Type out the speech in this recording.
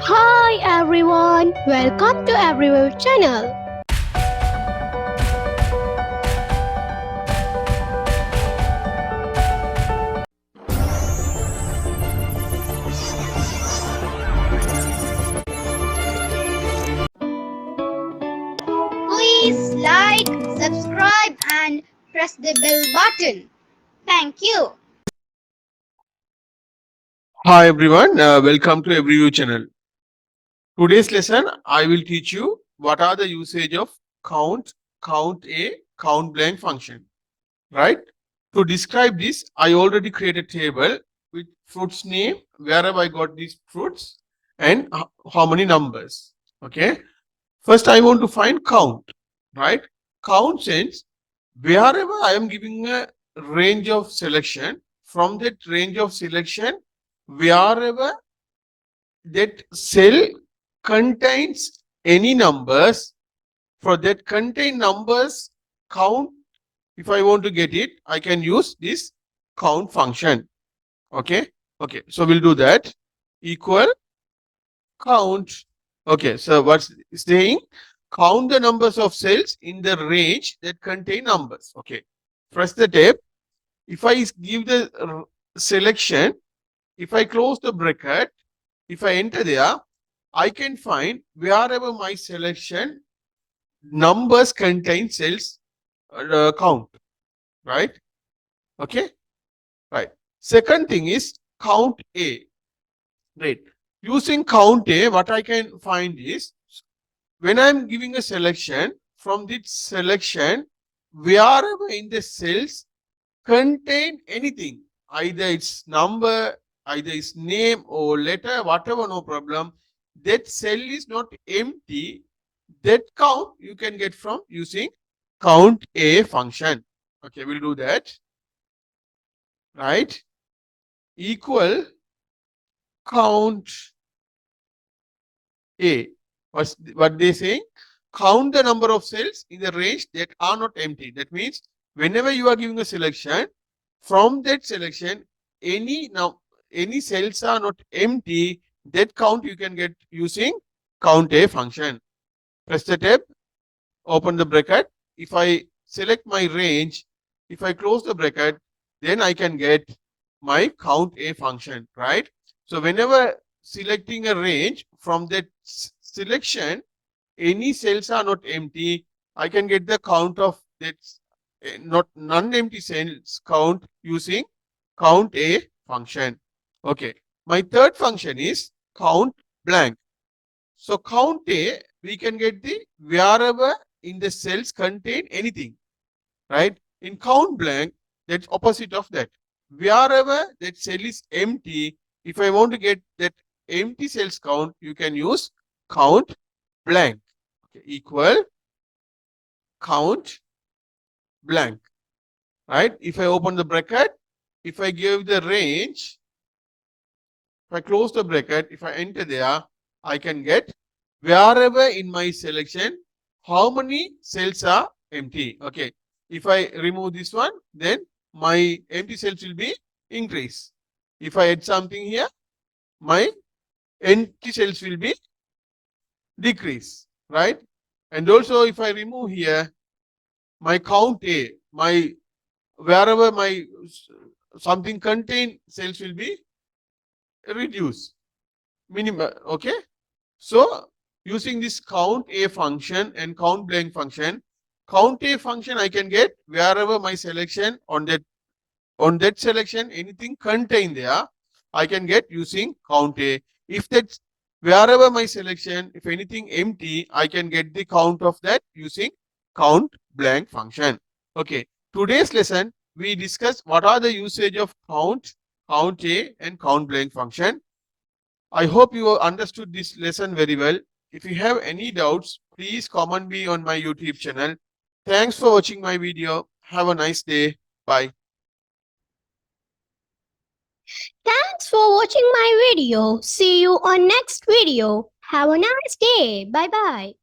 Hi everyone, welcome to Everywhere channel. Please like, subscribe and press the bell button. Thank you. Hi everyone, welcome to Everyview channel. Today's lesson, I will teach you what are the usage of count, count a, count blank function, right? To describe this, I already created a table with fruits name, wherever I got these fruits and how many numbers, okay? First, I want to find count, right? Count sense, wherever I am giving a range of selection, from that range of selection, wherever that cell contains any numbers, for that contain numbers count, if I want to get it, I can use this count function. Okay, so we'll do that. Equal count. Okay, so what's saying? Count the numbers of cells in the range that contain numbers. Okay, press the tab. If I give the selection, if I close the bracket, if I enter there, I can find wherever my selection numbers contain cells count, right? Okay, right. Second thing is count A, right? Using count A, what I can find is when I'm giving a selection, from this selection, wherever in the cells contain anything, either its number, either its name or letter, whatever, no problem. That cell is not empty. That count you can get from using count a function. Okay, we'll do that. Right? Equal count a. What they saying? Count the number of cells in the range that are not empty. That means whenever you are giving a selection, from that selection, any cells are not empty, that count you can get using count a function. Press the tab, open the bracket. If I select my range, if I close the bracket, then I can get my count a function, right? So whenever selecting a range, from that selection, any cells are not empty, I can get the count of that not non-empty cells count using count a function. Okay. My third function is count blank. So count a, we can get the wherever in the cells contain anything, right? In count blank, that's opposite of that. Wherever that cell is empty, if I want to get that empty cells count, you can use count blank. Okay, equal count blank, right? If I open the bracket, if I give the range, if I close the bracket, if I enter there, I can get wherever in my selection, how many cells are empty. Okay. If I remove this one, then my empty cells will be increase. If I add something here, my empty cells will be decrease, right? And also if I remove here, my count A, my wherever my something contain cells will be reduced, minimum. Okay. So using this count a function and count blank function, count a function I can get wherever my selection on that selection anything contained there, I can get using count a. If that's wherever my selection, if anything empty, I can get the count of that using count blank function. Okay. Today's lesson we discuss what are the usage of count, count a and count blank function. I hope you understood this lesson very well. If you have any doubts, please comment me on my YouTube channel. Thanks for watching my video. Have a nice day. Bye. Thanks for watching my video. See you on next video. Have a nice day. Bye bye.